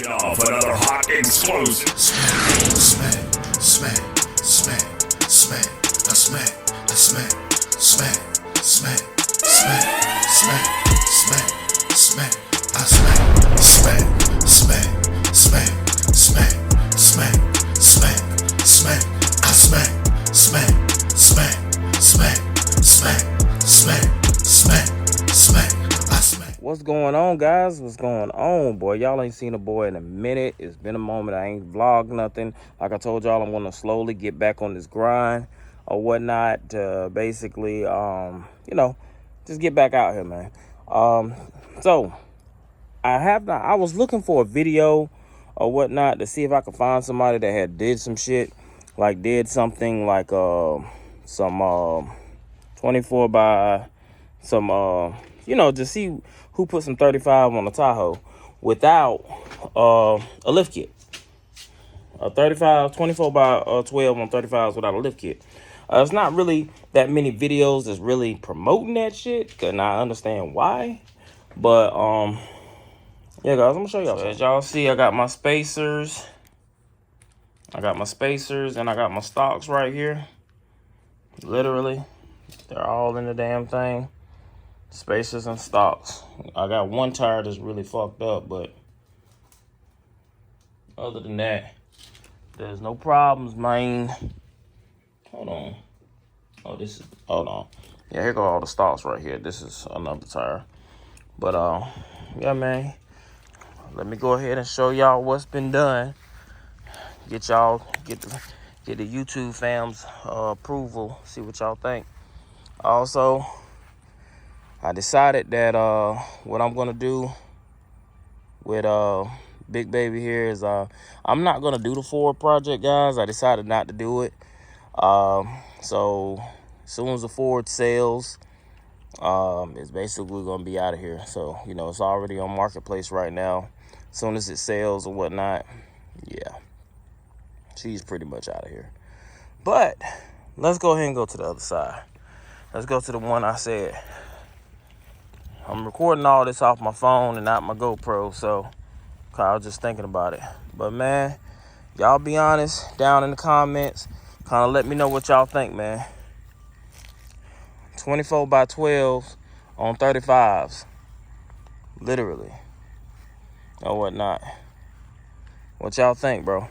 Blasting off another hot explosion. Smack, smack, smack, smack, a smack, a smack, smack, smack, smack, smack, smack, smack, a smack, smack, smack, smack, smack, smack, smack, smack, a smack, smack, smack, smack, smack, smack, smack, smack, a smack. What's going on, guys? What's going on, boy? Y'all ain't seen a boy in a minute. It's been a moment. I ain't vlogged nothing. Like I told y'all, I'm gonna slowly get back on this grind or whatnot to basically, just get back out here, man. So I was looking for a video or whatnot to see if I could find somebody that had did some shit, like did something like some 24 by some just see who put some 35 on the Tahoe without a lift kit. A 24 by 12 on 35s without a lift kit. It's not really that many videos that's really promoting that shit, and I understand why. But yeah, guys, I'm gonna show y'all. So as y'all see, I got my spacers. And I got my stocks right here. Literally, they're all in the damn thing. Spacers and stocks. I got one tire that's really fucked up, but other than that, there's no problems, man. Hold on. Hold on. Yeah, here go all the stocks right here. This is another tire. But yeah, man. Let me go ahead and show y'all what's been done. Get the YouTube fam's approval. See what y'all think. Also, I decided that what I'm gonna do with Big Baby here is I'm not gonna do the Ford project, guys. I decided not to do it. So as soon as the Ford sells, it's basically gonna be out of here. So it's already on marketplace right now. As soon as it sells or whatnot, yeah, she's pretty much out of here. But let's go ahead and go to the other side. Let's go to the one I said. I'm recording all this off my phone and not my GoPro, so I was just thinking about it. But man, y'all be honest down in the comments. Kind of let me know what y'all think, man. 24 by 12s on 35s. Literally. Or whatnot. What y'all think, bro?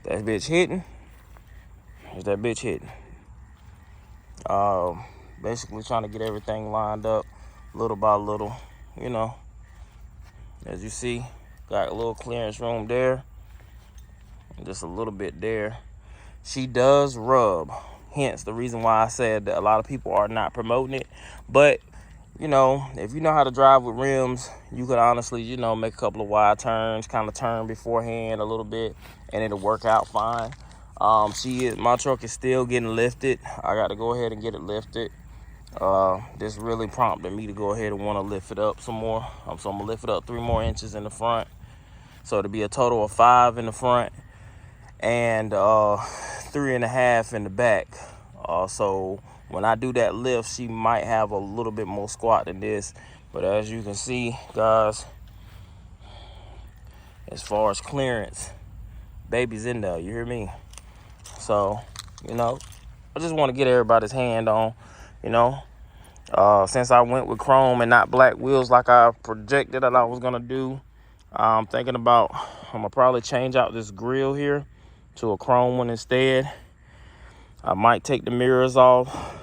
That bitch hitting? Is that bitch hitting? Basically trying to get everything lined up little by little, as you see, got a little clearance room there, and just a little bit there. She does rub, hence the reason why I said that a lot of people are not promoting it. But if you know how to drive with rims, you could honestly make a couple of wide turns, kind of turn beforehand a little bit, and it'll work out fine. My truck is still getting lifted. I got to go ahead and get it lifted. This really prompted me to go ahead and want to lift it up some more. So I'm gonna lift it up 3 more inches in the front, so it'll be a total of 5 in the front and 3.5 in the back. So when I do that lift, she might have a little bit more squat than this, but as you can see, guys, as far as clearance, baby's in there, you hear me? So I just want to get everybody's hand on, since I went with chrome and not black wheels like I projected that I was gonna do. I'm thinking about I'm gonna probably change out this grill here to a chrome one instead. I might take the mirrors off.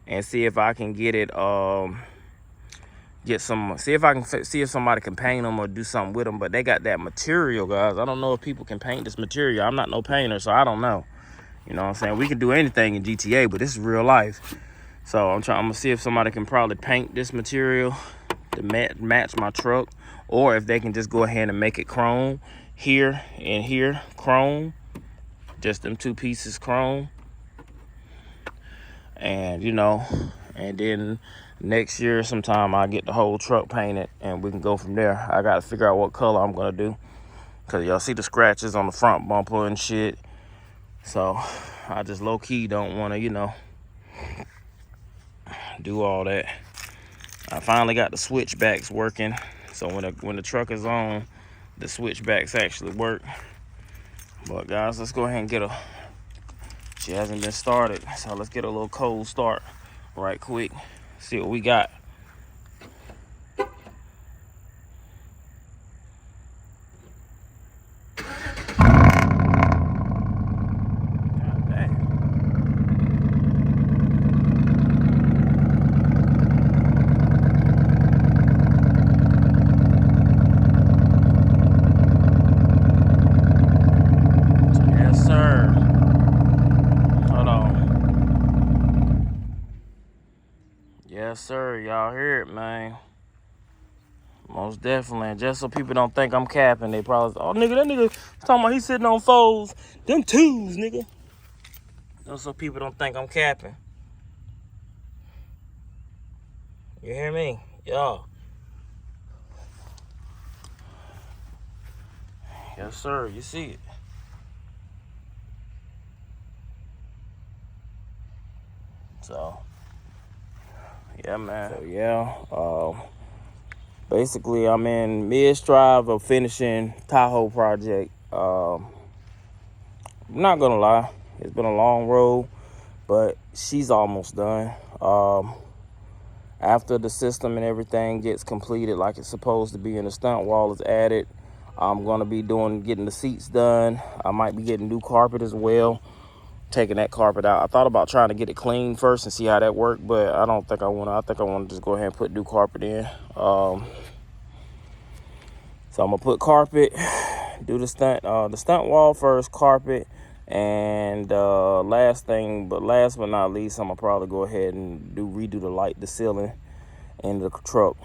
And see if I can get it see if somebody can paint them or do something with them. But they got that material, guys. I don't know if people can paint this material. I'm not no painter, so I don't know. You know what I'm saying? We can do anything in GTA, but this is real life. So I'm gonna see if somebody can probably paint this material to match my truck, or if they can just go ahead and make it chrome here and here, chrome, just them 2 pieces chrome. And and then next year sometime I'll get the whole truck painted and we can go from there. I gotta figure out what color I'm gonna do, because y'all see the scratches on the front bumper and shit. So I just low-key don't want to do all that. I finally got the switchbacks working. So when the truck is on, the switchbacks actually work. But guys, let's go ahead and get a, she hasn't been started, so let's get a little cold start right quick. See what we got. Yes, sir. Y'all hear it, man. Most definitely. And just so people don't think I'm capping, they probably, oh, nigga, that nigga talking about he sitting on foes. Them twos, nigga. Just so people don't think I'm capping. You hear me? Y'all. Yes, sir. You see it. So, yeah, man. So, yeah. Basically, I'm in mid-strive of finishing Tahoe project. I'm not gonna lie, it's been a long road, but she's almost done. After the system and everything gets completed like it's supposed to be and the stunt wall is added, I'm gonna be getting the seats done. I might be getting new carpet as well, taking that carpet out. I thought about trying to get it clean first and see how that worked, but I don't think I want to. I think I want to just go ahead and put new carpet in. So I'm gonna put carpet, do the stunt wall first, carpet, and last but not least, I'm gonna probably go ahead and redo the ceiling in the truck,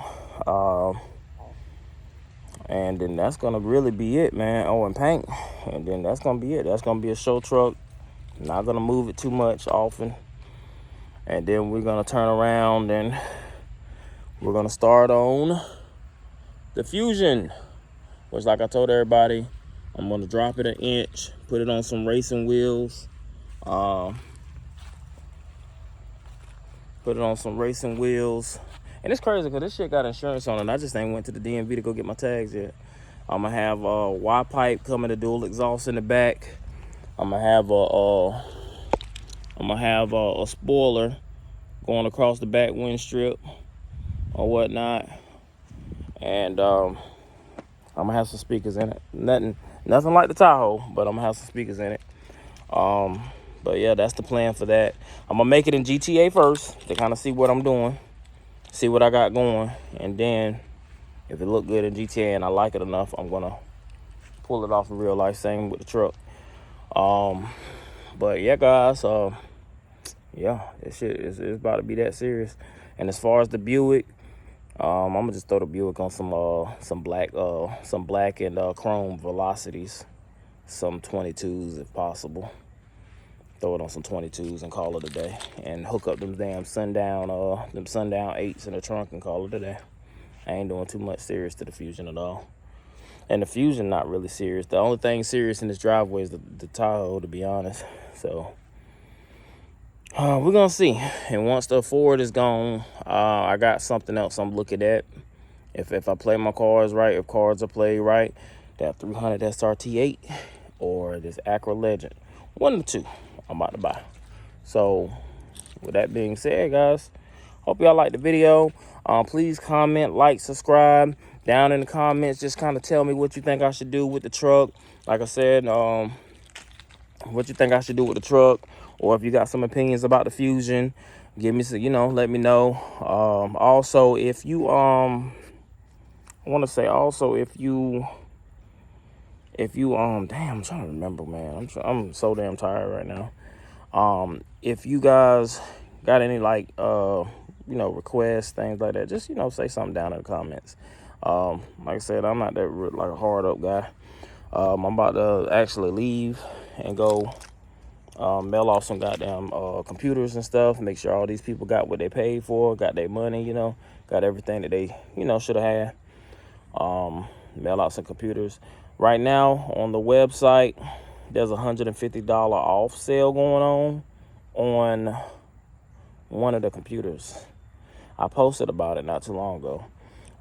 and then that's gonna really be it, man. Oh, and paint, and then that's gonna be it. That's gonna be a show truck. Not gonna move it too much often, and then we're gonna turn around and we're gonna start on the Fusion. Which, like I told everybody, I'm gonna drop it 1 inch, put it on some racing wheels. And it's crazy because this shit got insurance on it. I just ain't went to the DMV to go get my tags yet. I'm gonna have a Y pipe coming to dual exhaust in the back. I'm gonna have a spoiler going across the back wind strip or whatnot, and I'm gonna have some speakers in it. Nothing like the Tahoe, but I'm gonna have some speakers in it. But yeah, that's the plan for that. I'm gonna make it in GTA first to kind of see what I'm doing, see what I got going, and then if it look good in GTA and I like it enough, I'm gonna pull it off in real life. Same with the truck. But yeah, guys, yeah, this shit is about to be that serious. And as far as the Buick, I'm gonna just throw the Buick on some black and chrome Velocities, some 22s if possible. Throw it on some 22s and call it a day, and hook up them damn sundown 8s in the trunk and call it a day. I ain't doing too much serious to the Fusion at all, and the Fusion not really serious. The only thing serious in this driveway is the Tahoe, to be honest. So we're gonna see. And once the Ford is gone, I got something else I'm looking at. If I play my cards right, if cards are played right, that 300 SRT8 or this Acura Legend, one of the two I'm about to buy. So with that being said, guys, hope y'all like the video. Please comment, like, subscribe. Down in the comments, just kind of tell me what you think I should do with the truck. Like I said, what you think I should do with the truck, or if you got some opinions about the Fusion, give me some, let me know. Also, if you damn, I'm trying to remember, man. I'm so damn tired right now. If you guys got any requests, things like that, just say something down in the comments. Like I said, I'm not that like a hard up guy. I'm about to actually leave and go mail off some goddamn computers and stuff. Make sure all these people got what they paid for, got their money, got everything that they, should have had. Mail out some computers. Right now on the website, there's a $150 off sale going on one of the computers. I posted about it not too long ago.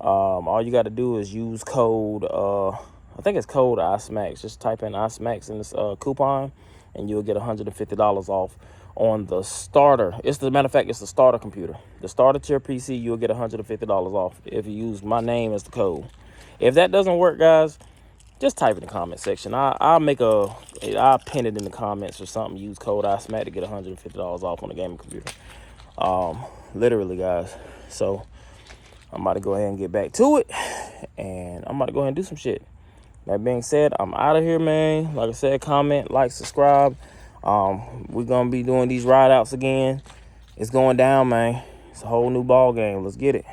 All you got to do is use code, I think it's code iSMACKZ. Just type in iSMACKZ in this coupon, and you'll get $150 off on the starter. Matter of fact, it's the starter computer. The starter to your PC, you'll get $150 off if you use my name as the code. If that doesn't work, guys, just type in the comment section. I'll pin it in the comments or something. Use code iSMACKZ to get $150 off on the gaming computer. Literally, guys. So I'm about to go ahead and get back to it, and I'm about to go ahead and do some shit. That being said, I'm out of here, man. Like I said, comment, like, subscribe. We're gonna be doing these ride outs again. It's going down, man. It's a whole new ball game. Let's get it.